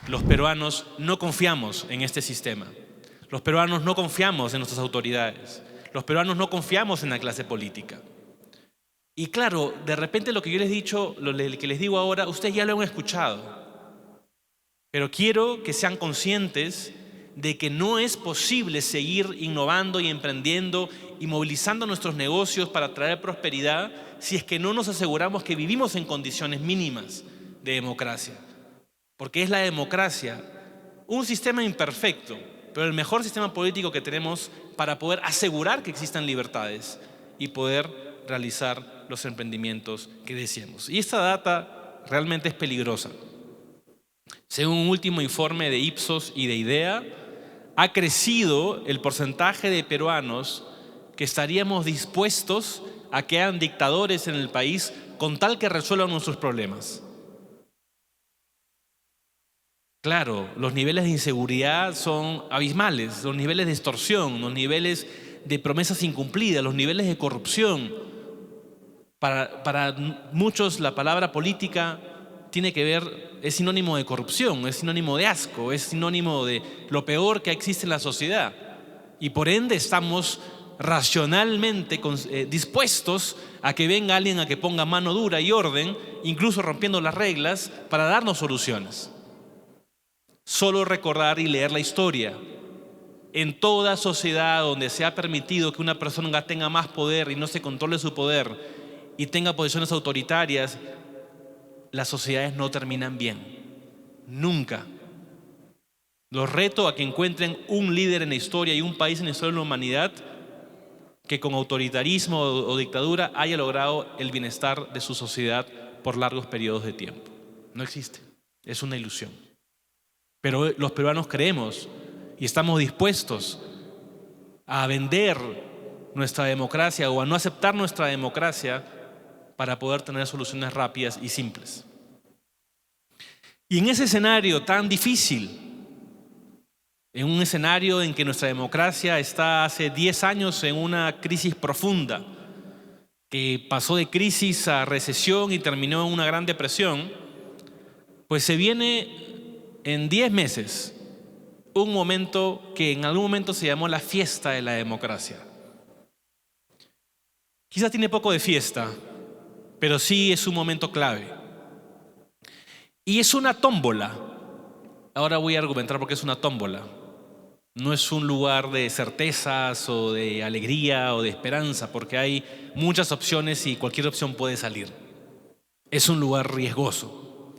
los peruanos no confiamos en este sistema. Los peruanos no confiamos en nuestras autoridades. Los peruanos no confiamos en la clase política. Y claro, de repente lo que yo les he dicho, lo que les digo ahora, ustedes ya lo han escuchado. Pero quiero que sean conscientes de que no es posible seguir innovando y emprendiendo y movilizando nuestros negocios para traer prosperidad si es que no nos aseguramos que vivimos en condiciones mínimas de democracia. Porque es la democracia, un sistema imperfecto, pero el mejor sistema político que tenemos para poder asegurar que existan libertades y poder realizar los emprendimientos que deseamos. Y esta data realmente es peligrosa. Según un último informe de Ipsos y de IDEA, ha crecido el porcentaje de peruanos que estaríamos dispuestos a que hayan dictadores en el país con tal que resuelvan nuestros problemas. Claro, los niveles de inseguridad son abismales, los niveles de extorsión, los niveles de promesas incumplidas, los niveles de corrupción. Para muchos la palabra política tiene que ver, es sinónimo de corrupción, es sinónimo de asco, es sinónimo de lo peor que existe en la sociedad. Y por ende estamos racionalmente dispuestos a que venga alguien a que ponga mano dura y orden, incluso rompiendo las reglas, para darnos soluciones. Solo recordar y leer la historia. En toda sociedad donde se ha permitido que una persona tenga más poder y no se controle su poder y tenga posiciones autoritarias, las sociedades no terminan bien. Nunca. Los reto a que encuentren un líder en la historia y un país en la historia de la humanidad que con autoritarismo o dictadura haya logrado el bienestar de su sociedad por largos periodos de tiempo. No existe. Es una ilusión. Pero los peruanos creemos y estamos dispuestos a vender nuestra democracia o a no aceptar nuestra democracia para poder tener soluciones rápidas y simples. Y en ese escenario tan difícil, en un escenario en que nuestra democracia está hace 10 años en una crisis profunda, que pasó de crisis a recesión y terminó en una gran depresión, pues se viene en 10 meses un momento que en algún momento se llamó la fiesta de la democracia. Quizás tiene poco de fiesta, pero sí es un momento clave. Y es una tómbola. Ahora voy a argumentar por qué es una tómbola. No es un lugar de certezas o de alegría o de esperanza, porque hay muchas opciones y cualquier opción puede salir. Es un lugar riesgoso,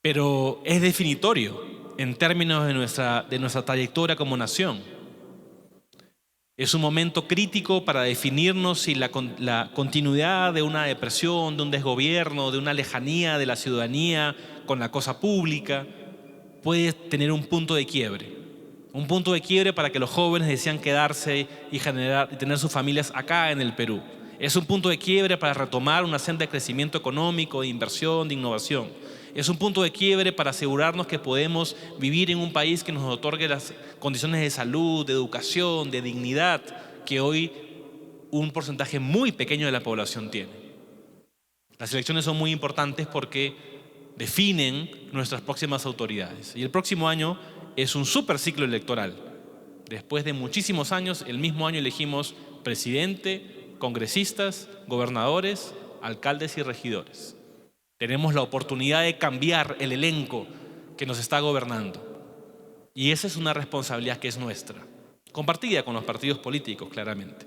pero es definitorio en términos de nuestra trayectoria como nación. Es un momento crítico para definirnos si la continuidad de una depresión, de un desgobierno, de una lejanía de la ciudadanía con la cosa pública puede tener un punto de quiebre. Un punto de quiebre para que los jóvenes desean quedarse y tener sus familias acá en el Perú. Es un punto de quiebre para retomar una senda de crecimiento económico, de inversión, de innovación. Es un punto de quiebre para asegurarnos que podemos vivir en un país que nos otorgue las condiciones de salud, de educación, de dignidad que hoy un porcentaje muy pequeño de la población tiene. Las elecciones son muy importantes porque definen nuestras próximas autoridades. Y el próximo año es un super ciclo electoral. Después de muchísimos años, el mismo año elegimos presidente, congresistas, gobernadores, alcaldes y regidores. Tenemos la oportunidad de cambiar el elenco que nos está gobernando. Y esa es una responsabilidad que es nuestra, compartida con los partidos políticos, claramente.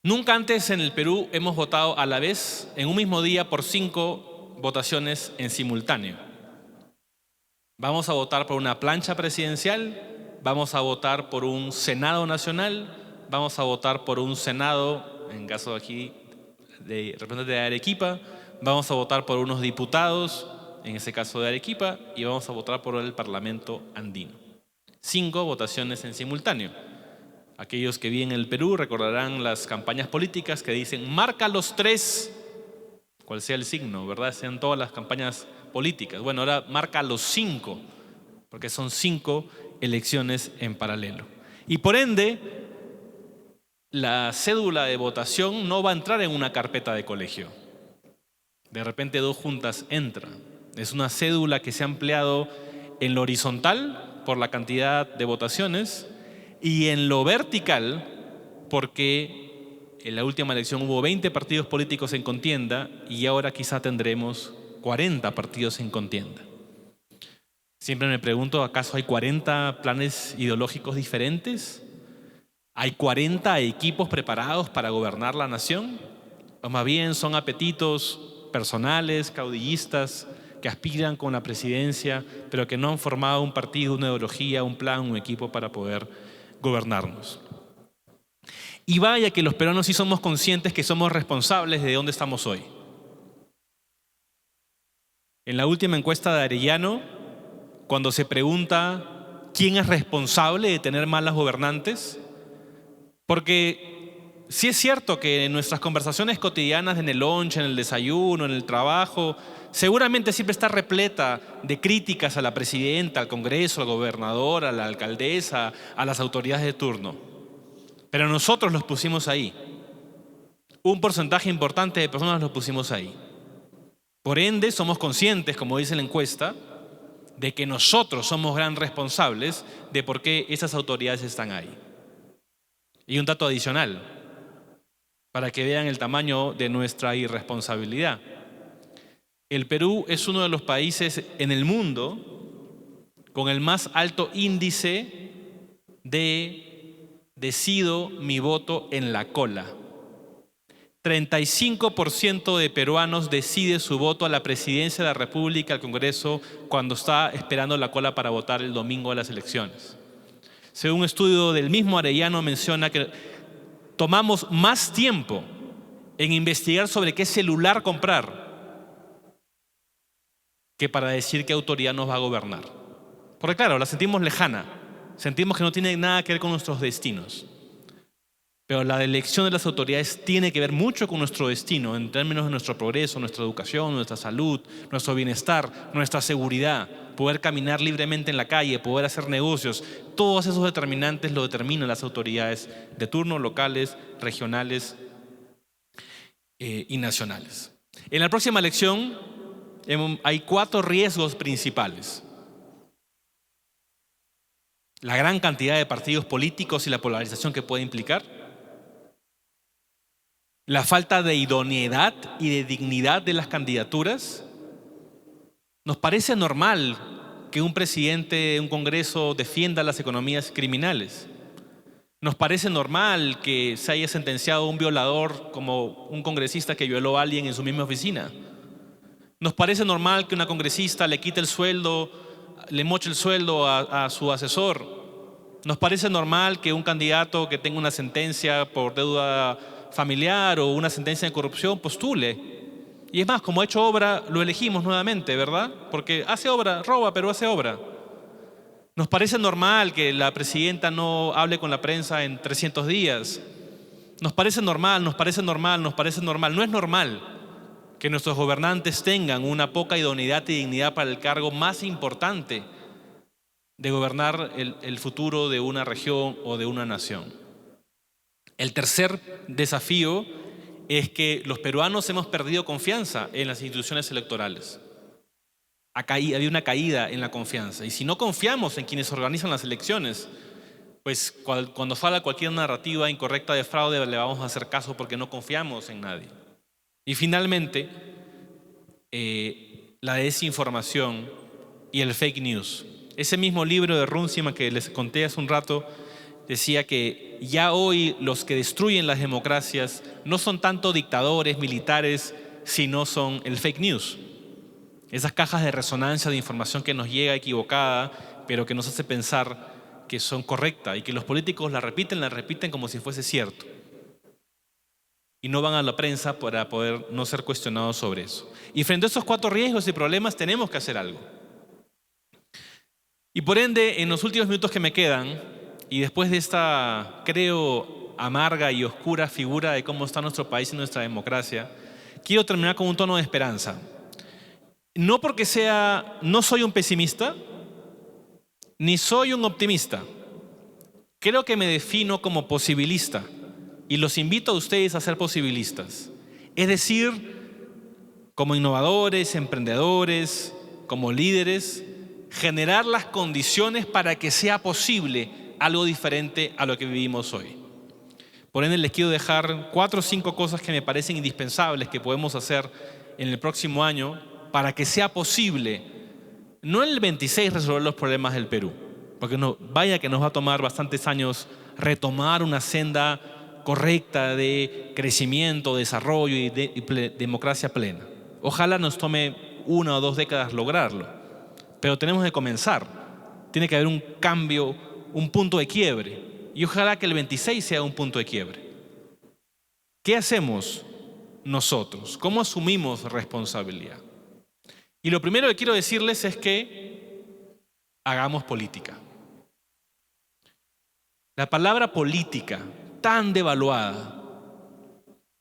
Nunca antes en el Perú hemos votado a la vez, en un mismo día, por 5 votaciones en simultáneo. Vamos a votar por una plancha presidencial, vamos a votar por un Senado Nacional, vamos a votar por un Senado, en caso de aquí, de representante de Arequipa, vamos a votar por unos diputados, en ese caso de Arequipa, y vamos a votar por el Parlamento andino. 5 votaciones en simultáneo. Aquellos que viven en el Perú recordarán las campañas políticas que dicen marca los 3, cual sea el signo, ¿verdad? Sean todas las campañas políticas. Bueno, ahora marca los 5, porque son 5 elecciones en paralelo. Y por ende, la cédula de votación no va a entrar en una carpeta de colegio. De repente 2 juntas entran. Es una cédula que se ha ampliado en lo horizontal por la cantidad de votaciones y en lo vertical porque en la última elección hubo 20 partidos políticos en contienda y ahora quizá tendremos 40 partidos en contienda. Siempre me pregunto, ¿acaso hay 40 planes ideológicos diferentes? ¿Hay 40 equipos preparados para gobernar la nación? ¿O más bien son apetitos personales, caudillistas, que aspiran con la presidencia, pero que no han formado un partido, una ideología, un plan, un equipo para poder gobernarnos? Y vaya que los peruanos sí somos conscientes que somos responsables de dónde estamos hoy. En la última encuesta de Arellano, cuando se pregunta quién es responsable de tener malas gobernantes, porque sí es cierto que en nuestras conversaciones cotidianas, en el lunch, en el desayuno, en el trabajo, seguramente siempre está repleta de críticas a la presidenta, al Congreso, al gobernador, a la alcaldesa, a las autoridades de turno. Pero nosotros los pusimos ahí. Un porcentaje importante de personas los pusimos ahí. Por ende, somos conscientes, como dice la encuesta, de que nosotros somos gran responsables de por qué esas autoridades están ahí. Y un dato adicional, para que vean el tamaño de nuestra irresponsabilidad. El Perú es uno de los países en el mundo con el más alto índice de decido mi voto en la cola. 35% de peruanos decide su voto a la presidencia de la República, al Congreso, cuando está esperando la cola para votar el domingo de las elecciones. Según un estudio del mismo Arellano, menciona que tomamos más tiempo en investigar sobre qué celular comprar que para decir qué autoridad nos va a gobernar. Porque claro, la sentimos lejana, sentimos que no tiene nada que ver con nuestros destinos. Pero la elección de las autoridades tiene que ver mucho con nuestro destino, en términos de nuestro progreso, nuestra educación, nuestra salud, nuestro bienestar, nuestra seguridad, poder caminar libremente en la calle, poder hacer negocios. Todos esos determinantes lo determinan las autoridades de turno, locales, regionales y nacionales. En la próxima elección hay 4 riesgos principales. La gran cantidad de partidos políticos y la polarización que puede implicar. La falta de idoneidad y de dignidad de las candidaturas. Nos parece normal que un presidente de un Congreso defienda las economías criminales. Nos parece normal que se haya sentenciado a un violador como un congresista que violó a alguien en su misma oficina. Nos parece normal que una congresista le quite el sueldo, le moche el sueldo a su asesor. Nos parece normal que un candidato que tenga una sentencia por deuda familiar o una sentencia de corrupción postule. Y es más, como ha hecho obra, lo elegimos nuevamente, ¿verdad? Porque hace obra, roba, pero hace obra. Nos parece normal que la presidenta no hable con la prensa en 300 días. Nos parece normal. No es normal que nuestros gobernantes tengan una poca idoneidad y dignidad para el cargo más importante de gobernar el futuro de una región o de una nación. El tercer desafío es que los peruanos hemos perdido confianza en las instituciones electorales. Había una caída en la confianza. Y si no confiamos en quienes organizan las elecciones, pues cuando salga cualquier narrativa incorrecta de fraude le vamos a hacer caso porque no confiamos en nadie. Y finalmente, la desinformación y el fake news. Ese mismo libro de Runciman que les conté hace un rato decía que ya hoy los que destruyen las democracias no son tanto dictadores, militares, sino son el fake news. Esas cajas de resonancia de información que nos llega equivocada, pero que nos hace pensar que son correctas y que los políticos la repiten como si fuese cierto. Y no van a la prensa para poder no ser cuestionados sobre eso. Y frente a esos 4 riesgos y problemas tenemos que hacer algo. Y por ende, en los últimos minutos que me quedan, y después de esta, creo, amarga y oscura figura de cómo está nuestro país y nuestra democracia, quiero terminar con un tono de esperanza. No porque no soy un pesimista, ni soy un optimista. Creo que me defino como posibilista y los invito a ustedes a ser posibilistas. Es decir, como innovadores, emprendedores, como líderes, generar las condiciones para que sea posible algo diferente a lo que vivimos hoy. Por ende, les quiero dejar 4 o 5 cosas que me parecen indispensables que podemos hacer en el próximo año para que sea posible, no en el 26 resolver los problemas del Perú, porque vaya que nos va a tomar bastantes años retomar una senda correcta de crecimiento, desarrollo y democracia plena. Ojalá nos tome 1 o 2 décadas lograrlo, pero tenemos que comenzar. Tiene que haber un cambio, un punto de quiebre, y ojalá que el 26 sea un punto de quiebre. ¿Qué hacemos nosotros? ¿Cómo asumimos responsabilidad? Y lo primero que quiero decirles es que hagamos política. La palabra política, tan devaluada,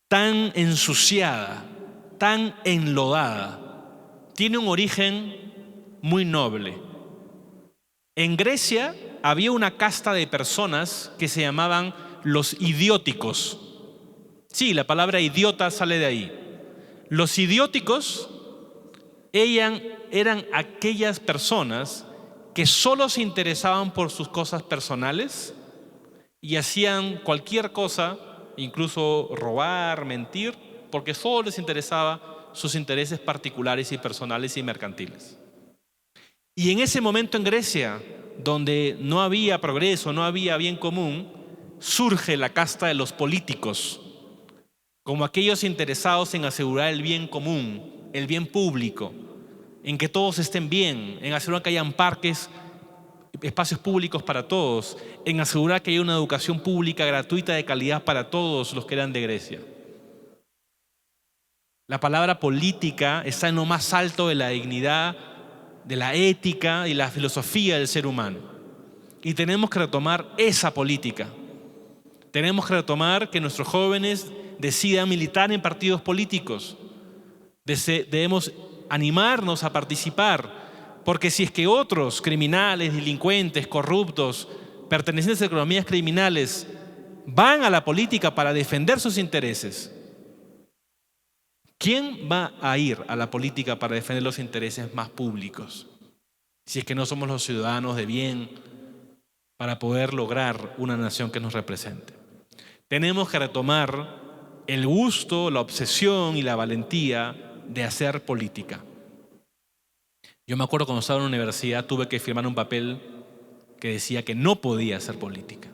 tan ensuciada, tan enlodada, tiene un origen muy noble. En Grecia había una casta de personas que se llamaban los idióticos. Sí, la palabra idiota sale de ahí. Los idióticos eran aquellas personas que solo se interesaban por sus cosas personales y hacían cualquier cosa, incluso robar, mentir, porque solo les interesaba sus intereses particulares y personales y mercantiles. Y en ese momento en Grecia, donde no había progreso, no había bien común, surge la casta de los políticos, como aquellos interesados en asegurar el bien común, el bien público, en que todos estén bien, en asegurar que hayan parques, espacios públicos para todos, en asegurar que haya una educación pública gratuita de calidad para todos los que eran de Grecia. La palabra política está en lo más alto de la dignidad, de la ética y la filosofía del ser humano. Y tenemos que retomar esa política. Tenemos que retomar que nuestros jóvenes decidan militar en partidos políticos. Debemos animarnos a participar, porque si es que otros criminales, delincuentes, corruptos, pertenecientes a economías criminales, van a la política para defender sus intereses, ¿quién va a ir a la política para defender los intereses más públicos? Si es que no somos los ciudadanos de bien para poder lograr una nación que nos represente. Tenemos que retomar el gusto, la obsesión y la valentía de hacer política. Yo me acuerdo cuando estaba en la universidad tuve que firmar un papel que decía que no podía hacer política.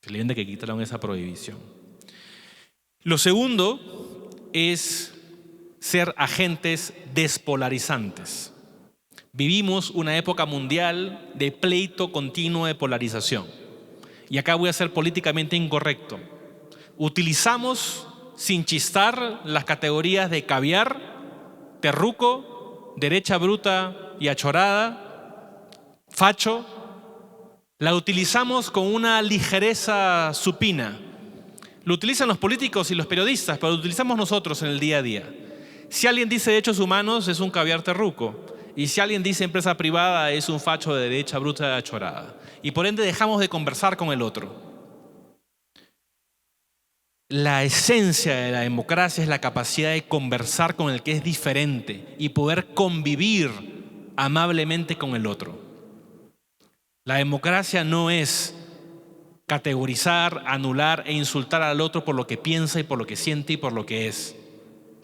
Excelente que quitaron esa prohibición. Lo segundo es ser agentes despolarizantes. Vivimos una época mundial de pleito continuo de polarización. Y acá voy a ser políticamente incorrecto. Utilizamos sin chistar las categorías de caviar, terruco, derecha bruta y achorada, facho. La utilizamos con una ligereza supina. Lo utilizan los políticos y los periodistas, pero lo utilizamos nosotros en el día a día. Si alguien dice derechos humanos, es un caviar terruco. Y si alguien dice empresa privada, es un facho de derecha bruta y achorada. Y por ende dejamos de conversar con el otro. La esencia de la democracia es la capacidad de conversar con el que es diferente y poder convivir amablemente con el otro. La democracia no es categorizar, anular e insultar al otro por lo que piensa y por lo que siente y por lo que es.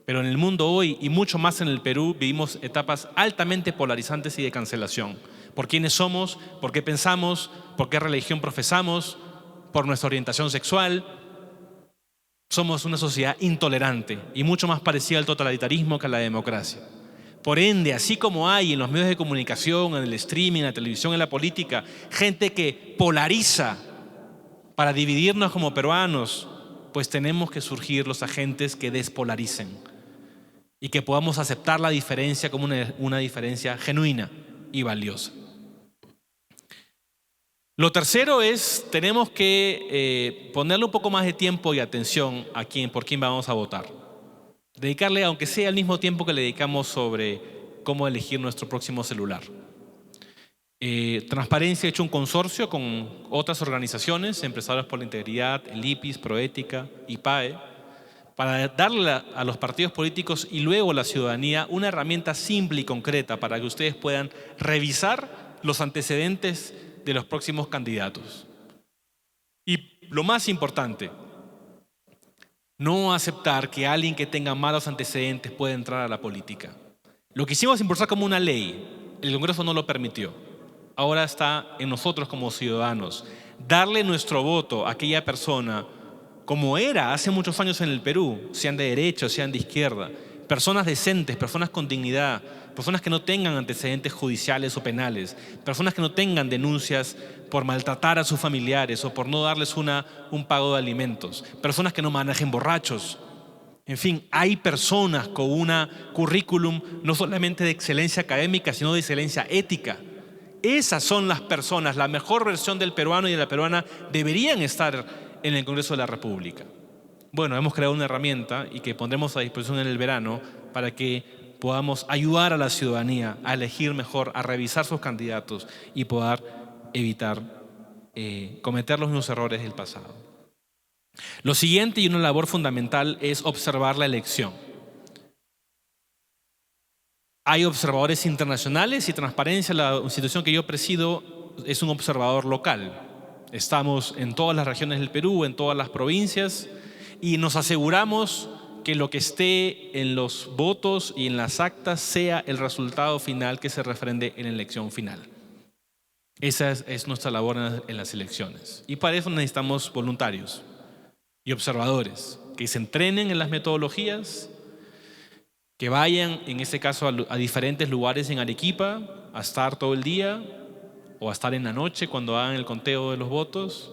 Pero en el mundo hoy, y mucho más en el Perú, vivimos etapas altamente polarizantes y de cancelación. Por quiénes somos, por qué pensamos, por qué religión profesamos, por nuestra orientación sexual. Somos una sociedad intolerante y mucho más parecida al totalitarismo que a la democracia. Por ende, así como hay en los medios de comunicación, en el streaming, en la televisión, en la política, gente que polariza para dividirnos como peruanos, pues tenemos que surgir los agentes que despolaricen y que podamos aceptar la diferencia como una diferencia genuina y valiosa. Lo tercero es, tenemos que ponerle un poco más de tiempo y atención a por quién vamos a votar. Dedicarle, aunque sea el mismo tiempo que le dedicamos sobre cómo elegir nuestro próximo celular. Transparencia ha hecho un consorcio con otras organizaciones, Empresarios por la Integridad, el IPIS, Proética, IPAE, para darle a los partidos políticos y luego a la ciudadanía una herramienta simple y concreta para que ustedes puedan revisar los antecedentes de los próximos candidatos. Y lo más importante, no aceptar que alguien que tenga malos antecedentes pueda entrar a la política. Lo quisimos impulsar como una ley, el Congreso no lo permitió. Ahora está en nosotros como ciudadanos darle nuestro voto a aquella persona como era hace muchos años en el Perú, sean de derecha o sean de izquierda, personas decentes, personas con dignidad, personas que no tengan antecedentes judiciales o penales, personas que no tengan denuncias por maltratar a sus familiares o por no darles un pago de alimentos, personas que no manejen borrachos. En fin, hay personas con una currículum no solamente de excelencia académica, sino de excelencia ética. Esas son las personas, la mejor versión del peruano y de la peruana deberían estar en el Congreso de la República. Bueno, hemos creado una herramienta y que pondremos a disposición en el verano para que podamos ayudar a la ciudadanía a elegir mejor, a revisar sus candidatos y poder evitar cometer los mismos errores del pasado. Lo siguiente y una labor fundamental es observar la elección. Hay observadores internacionales y Transparencia, la institución que yo presido, es un observador local. Estamos en todas las regiones del Perú, en todas las provincias, y nos aseguramos que lo que esté en los votos y en las actas sea el resultado final que se refrende en la elección final. Esa es nuestra labor en las elecciones. Y para eso necesitamos voluntarios y observadores que se entrenen en las metodologías, que vayan, en este caso, a diferentes lugares en Arequipa a estar todo el día o a estar en la noche cuando hagan el conteo de los votos.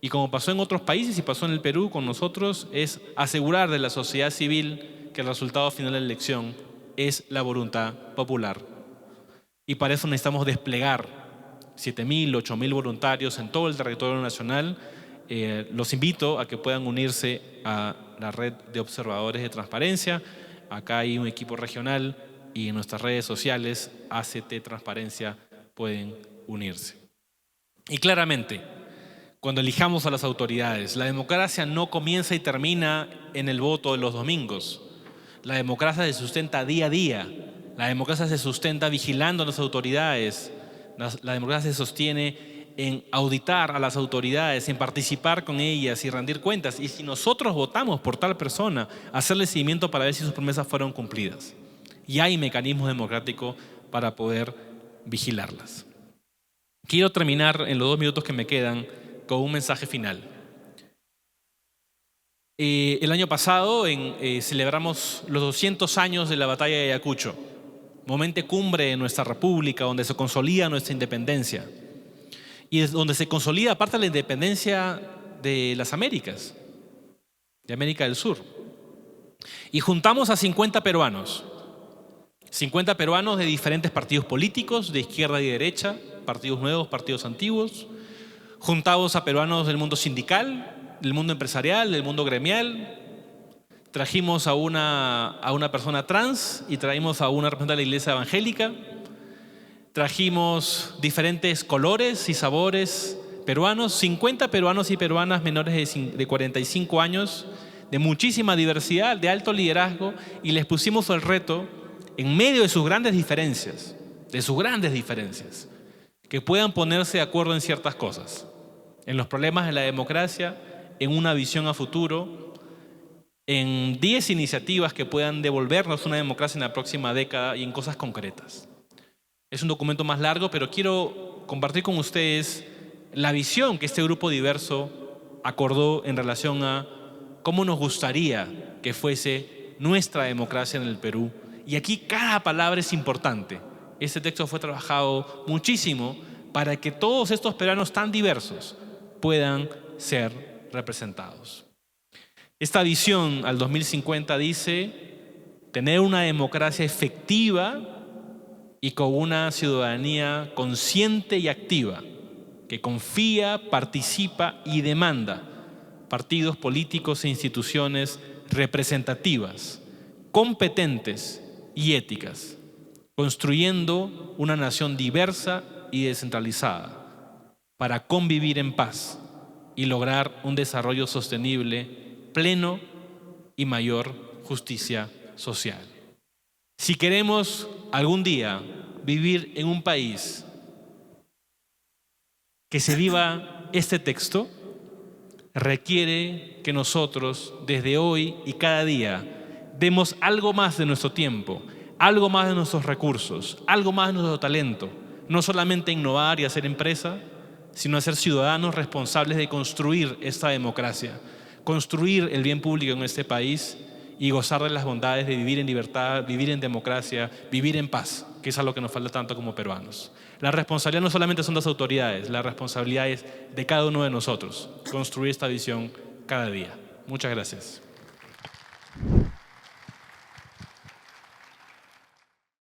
Y como pasó en otros países y pasó en el Perú con nosotros, es asegurar de la sociedad civil que el resultado final de la elección es la voluntad popular. Y para eso necesitamos desplegar 7.000, 8.000 voluntarios en todo el territorio nacional. Los invito a que puedan unirse a la red de observadores de Transparencia. Acá hay un equipo regional y en nuestras redes sociales, ACT Transparencia, pueden unirse. Y claramente, cuando elijamos a las autoridades, la democracia no comienza y termina en el voto de los domingos. La democracia se sustenta día a día. La democracia se sustenta vigilando a las autoridades. La democracia se sostiene en auditar a las autoridades, en participar con ellas y rendir cuentas. Y si nosotros votamos por tal persona, hacerle seguimiento para ver si sus promesas fueron cumplidas. Y hay mecanismos democráticos para poder vigilarlas. Quiero terminar en los 2 minutos que me quedan con un mensaje final. El año pasado celebramos los 200 años de la batalla de Ayacucho, momento cumbre de nuestra república, donde se consolida nuestra independencia y es donde se consolida aparte la independencia de las Américas, de América del Sur. Y juntamos a 50 peruanos de diferentes partidos políticos, de izquierda y derecha, partidos nuevos, partidos antiguos. Juntamos a peruanos del mundo sindical, del mundo empresarial, del mundo gremial. Trajimos a una persona trans y traímos a una representante de la iglesia evangélica. Trajimos diferentes colores y sabores peruanos, 50 peruanos y peruanas menores de 45 años, de muchísima diversidad, de alto liderazgo, y les pusimos el reto, en medio de sus grandes diferencias, que puedan ponerse de acuerdo en ciertas cosas, en los problemas de la democracia, en una visión a futuro, en 10 iniciativas que puedan devolvernos una democracia en la próxima década y en cosas concretas. Es un documento más largo, pero quiero compartir con ustedes la visión que este grupo diverso acordó en relación a cómo nos gustaría que fuese nuestra democracia en el Perú. Y aquí cada palabra es importante. Este texto fue trabajado muchísimo para que todos estos peruanos tan diversos puedan ser representados. Esta visión al 2050 dice tener una democracia efectiva y con una ciudadanía consciente y activa, que confía, participa y demanda partidos políticos e instituciones representativas, competentes y éticas, construyendo una nación diversa y descentralizada para convivir en paz y lograr un desarrollo sostenible, pleno y mayor justicia social. Si queremos algún día vivir en un país que se viva este texto, requiere que nosotros desde hoy y cada día demos algo más de nuestro tiempo, algo más de nuestros recursos, algo más de nuestro talento, no solamente innovar y hacer empresa, sino ser ciudadanos responsables de construir esta democracia, construir el bien público en este país y gozar de las bondades de vivir en libertad, vivir en democracia, vivir en paz, que es algo que nos falta tanto como peruanos. La responsabilidad no solamente son de las autoridades, la responsabilidad es de cada uno de nosotros, construir esta visión cada día. Muchas gracias.